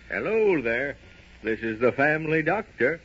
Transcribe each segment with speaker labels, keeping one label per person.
Speaker 1: Hello there. This is the family doctor.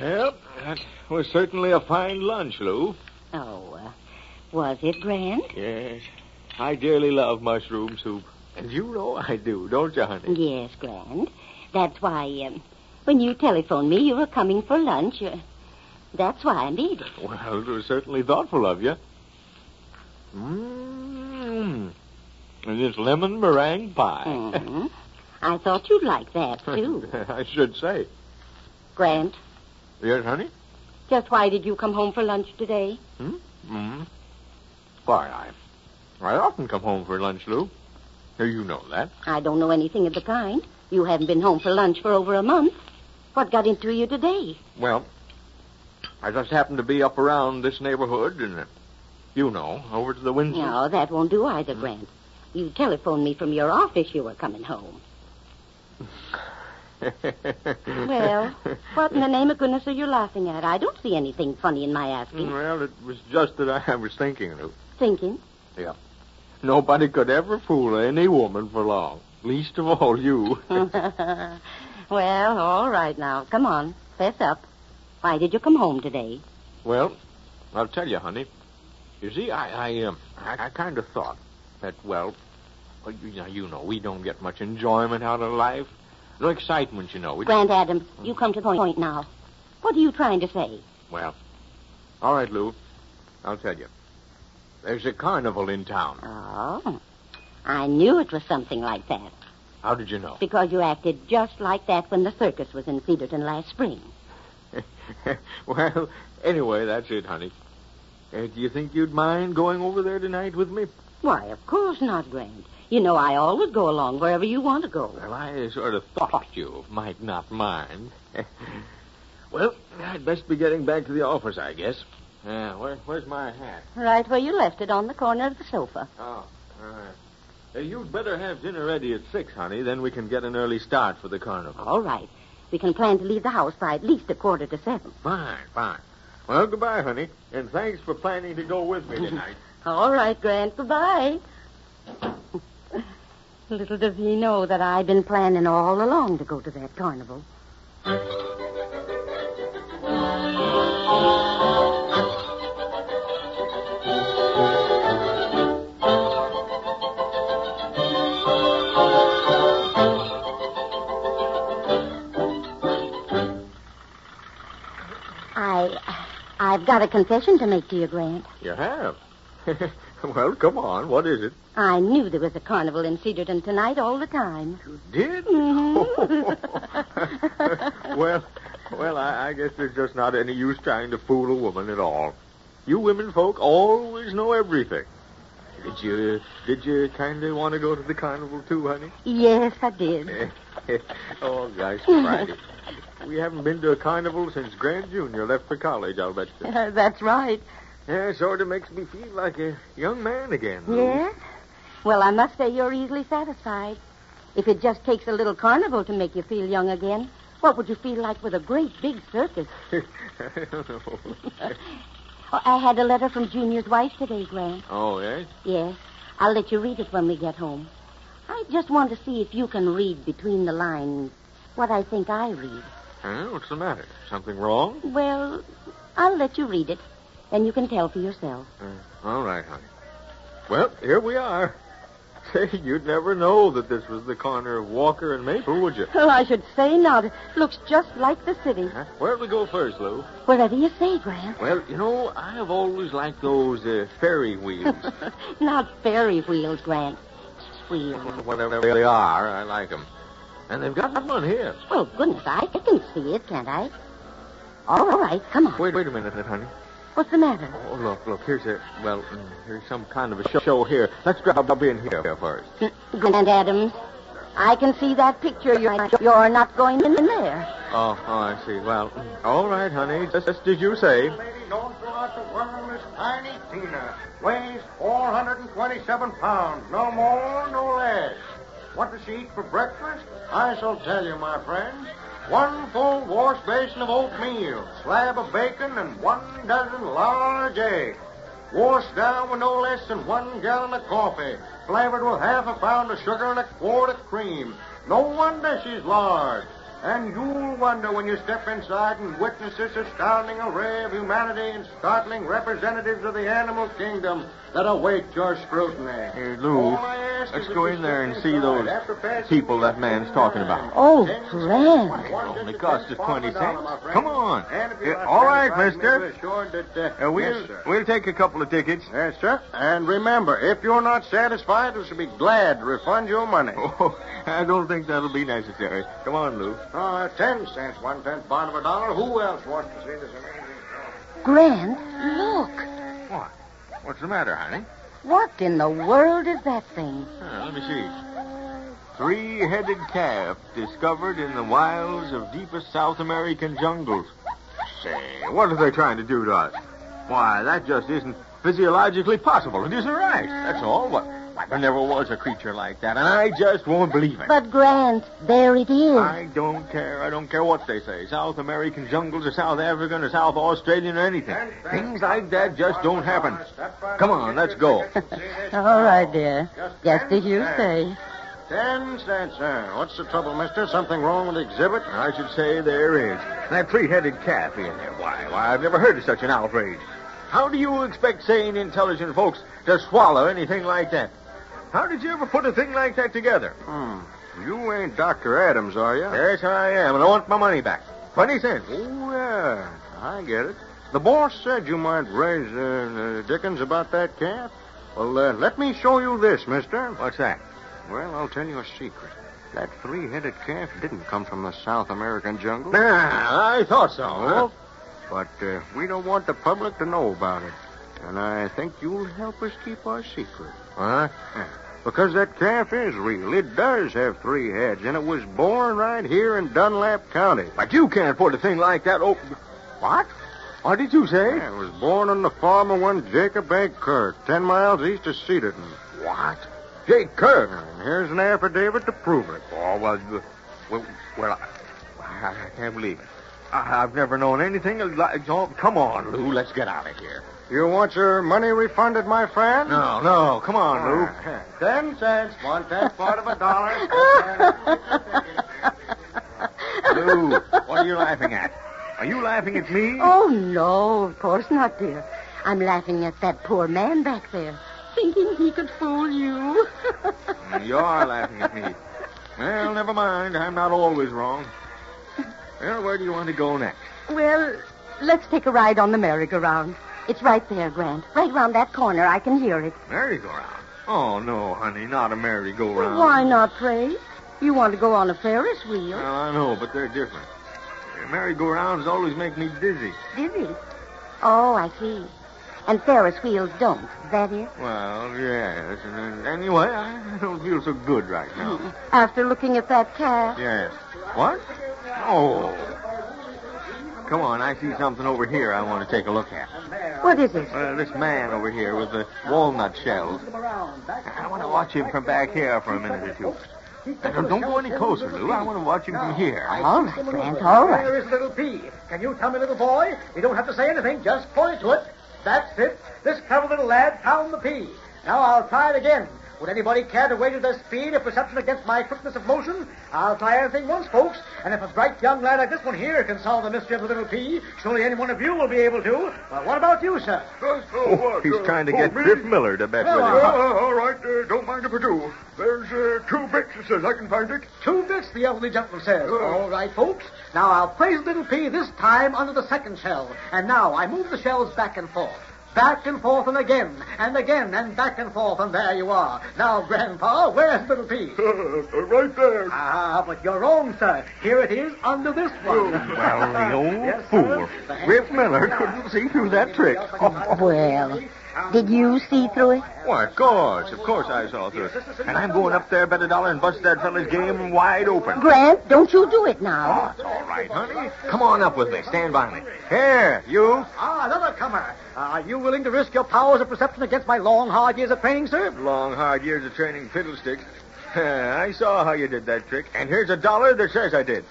Speaker 2: Well, that was certainly a fine lunch, Lou.
Speaker 3: Oh, was it, Grant?
Speaker 2: Yes. I dearly love mushroom soup. And you know I do, don't you, honey?
Speaker 3: Yes, Grant. That's why, when you telephoned me you were coming for lunch, that's why I made it.
Speaker 2: Well, it was certainly thoughtful of you. Mmm. And this lemon meringue pie.
Speaker 3: Mm-hmm. I thought you'd like that, too.
Speaker 2: I should say.
Speaker 3: Grant,
Speaker 2: Yes, honey?
Speaker 3: just why did you come home for lunch today?
Speaker 2: Mm-hmm. Why, I often come home for lunch, Lou. You know that.
Speaker 3: I don't know anything of the kind. You haven't been home for lunch for over a month. What got into you today?
Speaker 2: Well, I just happened to be up around this neighborhood and, over to the Windsor.
Speaker 3: No, that won't do either, Grant. You telephoned me from your office you were coming home. Well, what in the name of goodness are you laughing at? I don't see anything funny in my asking.
Speaker 2: Well, it was just that I was thinking, Lou.
Speaker 3: Thinking?
Speaker 2: Yeah. Nobody could ever fool any woman for long. Least of all you.
Speaker 3: Well, all right now. Come on. Fess up. Why did you come home today?
Speaker 2: Well, I'll tell you, honey. You see, I kind of thought that, you know, we don't get much enjoyment out of life. No excitement, you know.
Speaker 3: Grant Adams, you come to the point now. What are you trying to say?
Speaker 2: Well, all right, Lou. I'll tell you. There's a carnival in town.
Speaker 3: Oh, I knew it was something like that.
Speaker 2: How did you know?
Speaker 3: Because you acted just like that when the circus was in Cedarton last spring.
Speaker 2: Well, anyway, that's it, honey. Do you think you'd mind going over there tonight with me?
Speaker 3: Why, of course not, Grant. You know I always go along wherever you want to go.
Speaker 2: Well, I sort of thought you might not mind. Well, I'd best be getting back to the office, I guess. Where's my hat?
Speaker 3: Right where you left it, on the corner of the sofa.
Speaker 2: Oh, all right. You'd better have dinner ready at 6, honey. Then we can get an early start for the carnival.
Speaker 3: All right. We can plan to leave the house by at least 6:45.
Speaker 2: Fine. Well, goodbye, honey. And thanks for planning to go with me tonight.
Speaker 3: All right, Grant. Goodbye. Little does he know that I've been planning all along to go to that carnival. I've got a confession to make to you, Grant.
Speaker 2: You have? Well, come on. What is it?
Speaker 3: I knew there was a carnival in Cedarton tonight all the time.
Speaker 2: You did?
Speaker 3: Mm-hmm.
Speaker 2: Well, I guess there's just not any use trying to fool a woman at all. You women folk always know everything. Did you kind of want to go to the carnival too, honey?
Speaker 3: Yes, I did.
Speaker 2: Oh, gosh, Friday. We haven't been to a carnival since Grant Jr. left for college, I'll bet you.
Speaker 3: That's right.
Speaker 2: Yeah, sort of makes me feel like a young man again.
Speaker 3: Yes? Well, I must say you're easily satisfied. If it just takes a little carnival to make you feel young again, What would you feel like with a great big circus?
Speaker 2: I don't know.
Speaker 3: Oh, I had a letter from Junior's wife today, Grant.
Speaker 2: Oh, yes?
Speaker 3: Yes. I'll let you read it when we get home. I just want to see if you can read between the lines what I think I read.
Speaker 2: Huh? What's the matter? Something wrong?
Speaker 3: Well, I'll let you read it. Then you can tell for yourself.
Speaker 2: All right, honey. Well, here we are. Say, you'd never know that this was the corner of Walker and Maple, would you?
Speaker 3: Well, I should say not. It looks just like the city.
Speaker 2: Huh? Where'd we go first, Lou?
Speaker 3: Wherever you say, Grant.
Speaker 2: Well, you know, I have always liked those Ferry wheels.
Speaker 3: Not Ferry wheels, Grant. Wheels.
Speaker 2: Whatever they are, I like them. And they've got one here.
Speaker 3: Well, goodness, I can see it, can't I? All right, come on.
Speaker 2: Wait a minute, honey.
Speaker 3: What's the matter?
Speaker 2: Oh, look, here's here's some kind of a show here. Let's drop in here first.
Speaker 3: Grant Adams, I can see that picture. You're not going in there.
Speaker 2: Oh, I see. Well, all right, honey. Just as you say.
Speaker 4: Lady known throughout the world as Tiny Tina. Weighs 427 pounds. No more, no less. What does she eat for breakfast? I shall tell you, my friends. 1 full wash basin of oatmeal, slab of bacon, and 1 dozen large eggs. Washed down with no less than 1 gallon of coffee, flavored with half a pound of sugar and a quart of cream. No wonder she's large. And you'll wonder when you step inside and witness this astounding array of humanity and startling representatives of the animal kingdom that await your scrutiny.
Speaker 2: Hey, Lou, let's go in there and see those people that man's talking about.
Speaker 3: Oh, Grant.
Speaker 2: It only cost us 20 cents. Come on. All right, mister. We'll take a couple of tickets.
Speaker 4: Yes, sir. And remember, if you're not satisfied, we shall be glad to refund your money.
Speaker 2: Oh, I don't think that'll be necessary. Come on, Lou.
Speaker 4: 10 cents, 1/10 part of a dollar. Who else wants to see this amazing show?
Speaker 3: Grant, look.
Speaker 2: What? What's the matter, honey?
Speaker 3: What in the world is that thing?
Speaker 2: Let me see. 3-headed calf discovered in the wilds of deepest South American jungles. Say, what are they trying to do to us? Why, that just isn't physiologically possible. It isn't right. That's all. Why, there never was a creature like that, and I just won't believe it.
Speaker 3: But, Grant, there it is.
Speaker 2: I don't care. I don't care what they say. South American jungles or South African or South Australian or anything. Things like that just don't happen. Come on, let's go.
Speaker 3: All right, dear. Just as you say.
Speaker 4: 10 cents, sir. What's the trouble, mister? Something wrong with the exhibit?
Speaker 2: I should say there is. That 3-headed calf in there. Why, I've never heard of such an outrage. How do you expect sane, intelligent folks to swallow anything like that? How did you ever put a thing like that together?
Speaker 4: You ain't Dr. Adams, are you?
Speaker 2: Yes, I am, and I want my money back. 20 cents.
Speaker 4: Oh, yeah. I get it. The boss said you might raise dickens about that calf. Well, let me show you this, mister.
Speaker 2: What's that?
Speaker 4: Well, I'll tell you a secret. That 3-headed calf didn't come from the South American jungle.
Speaker 2: I thought so.
Speaker 4: No, but we don't want the public to know about it. And I think you'll help us keep our secret.
Speaker 2: What?
Speaker 4: Because that calf is real. It does have 3 heads, and it was born right here in Dunlap County.
Speaker 2: But you can't put a thing like that over... What? What did you say?
Speaker 4: Yeah, it was born on the farm of one Jacob A. Kirk, 10 miles east of Cedarton.
Speaker 2: What? Jake Kirk?
Speaker 4: And here's an affidavit to prove it.
Speaker 2: Oh, well, I can't believe it. I've never known anything like... Oh, come on, Lou, let's get out of here.
Speaker 4: You want your money refunded, my friend?
Speaker 2: No, come on, Lou.
Speaker 4: 10 cents, 1/10 part of a dollar.
Speaker 2: Lou, what are you laughing at? Are you laughing at me?
Speaker 3: Oh, no, of course not, dear. I'm laughing at that poor man back there, thinking he could fool you.
Speaker 2: You are laughing at me. Well, never mind. I'm not always wrong. Well, where do you want to go next?
Speaker 3: Well, let's take a ride on the merry-go-round. It's right there, Grant. Right around that corner. I can hear it.
Speaker 2: Merry-go-round? Oh, no, honey, not a merry-go-round.
Speaker 3: Why not, pray? You want to go on a Ferris wheel.
Speaker 2: Well, I know, but they're different. Merry-go-rounds always make me dizzy.
Speaker 3: Dizzy? Oh, I see. And Ferris wheels don't. Is that it?
Speaker 2: Well, yes. And anyway, I don't feel so good right now.
Speaker 3: After looking at that calf?
Speaker 2: Yes. What? Oh. Come on, I see something over here I want to take a look at.
Speaker 3: What is it?
Speaker 2: This man over here with the walnut shells. I want to watch him from back here for a minute or two. Don't go any closer, Lou. I want to watch him from here.
Speaker 3: All right, Grant, all right.
Speaker 4: There is little P. Can you tell me, little boy? You don't have to say anything. Just point to it. That's it. This clever little lad found the P. Now I'll try it again. Would anybody care to wager their speed or perception against my quickness of motion? I'll try anything once, folks. And if a bright young lad like this one here can solve the mystery of the little P, surely any one of you will be able to. Well, what about you, sir?
Speaker 1: He's trying to get Biff Miller to bet with him.
Speaker 5: All right, don't mind if I do. There's 2 bits that says I can find it.
Speaker 4: 2 bits, the elderly gentleman says. All right, folks. Now I'll place little P this time under the second shell. And now I move the shells back and forth. Back and forth and again, and back and forth, and there you are. Now, Grandpa, where's little P?
Speaker 5: Right there.
Speaker 4: Ah, but you're wrong, sir. Here it is under this one.
Speaker 1: Well, the old
Speaker 4: Yes,
Speaker 1: fool.
Speaker 4: sir.
Speaker 1: Biff Miller couldn't see through that trick.
Speaker 3: Well, did you see through it?
Speaker 2: Why, of course I saw through it. And I'm going up there, bet $1, and bust that fella's game wide open.
Speaker 3: Grant, don't you do it now.
Speaker 2: Oh, it's all right, honey. Come on up with me. Stand by me. Here, you.
Speaker 4: Ah, another comer. Are you willing to risk your powers of perception against my long, hard years of training, sir?
Speaker 2: Long, hard years of training fiddlesticks. I saw how you did that trick, and here's $1 that says I did.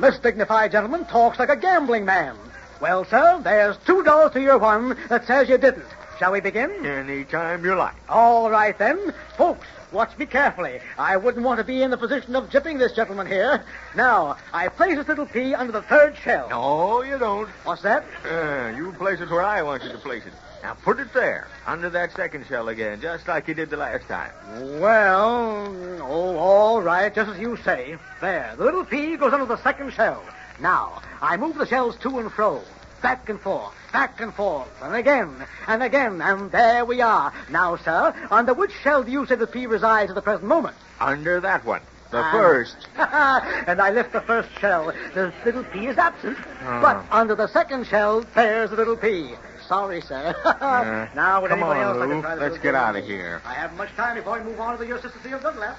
Speaker 4: This dignified gentleman talks like a gambling man. Well, sir, there's $2 to your one that says you didn't. Shall we begin?
Speaker 2: Any time you like.
Speaker 4: All right, then. Folks, watch me carefully. I wouldn't want to be in the position of jipping this gentleman here. Now, I place this little P under the third shell.
Speaker 2: No, you don't.
Speaker 4: What's that?
Speaker 2: You place it where I want you to place it. Now put it there, under that second shell again, just like you did the last time.
Speaker 4: Well, all right, just as you say. There, the little P goes under the second shell. Now, I move the shells to and fro, back and forth, and again, and there we are. Now, sir, under which shell do you say the P resides at the present moment?
Speaker 2: Under that one, the first.
Speaker 4: And I lift the first shell. The little P is absent. But under the second shell, there's the little P. Sorry, sir. Now, would
Speaker 2: Come
Speaker 4: anybody
Speaker 2: on,
Speaker 4: else like
Speaker 2: Lou.
Speaker 4: to try the
Speaker 2: Let's
Speaker 4: little
Speaker 2: get
Speaker 4: P?
Speaker 2: out of here.
Speaker 4: I haven't much time before we move on to your sister of Dunlap.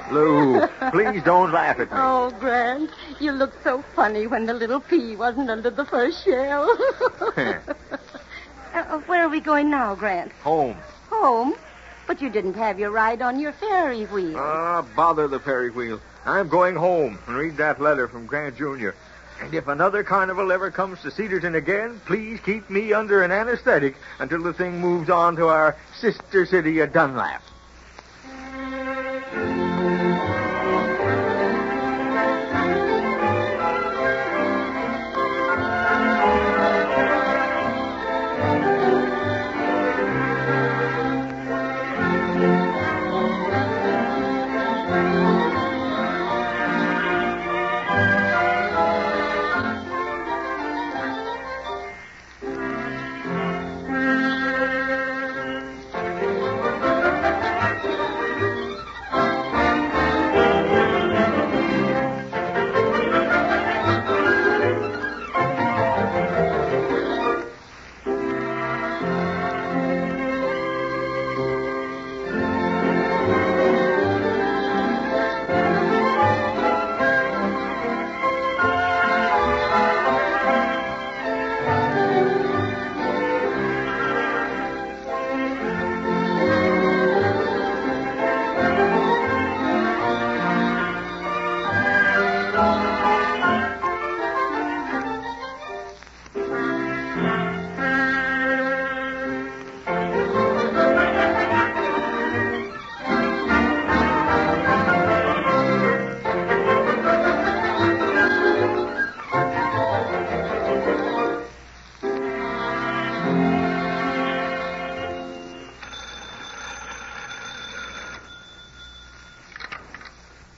Speaker 2: Lou, please don't laugh at me.
Speaker 3: Oh, Grant, you looked so funny when the little P wasn't under the first shell. Where are we going now, Grant?
Speaker 2: Home.
Speaker 3: Home? But you didn't have your ride on your ferry wheel.
Speaker 2: Bother the ferry wheel. I'm going home and read that letter from Grant Jr. And if another carnival ever comes to Cedarton again, please keep me under an anesthetic until the thing moves on to our sister city of Dunlap.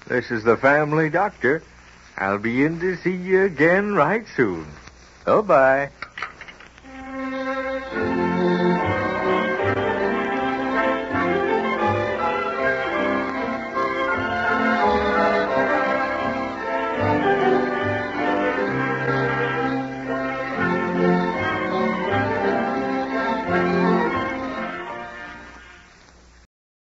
Speaker 1: This is the family doctor. I'll be in to see you again right soon. Bye-bye.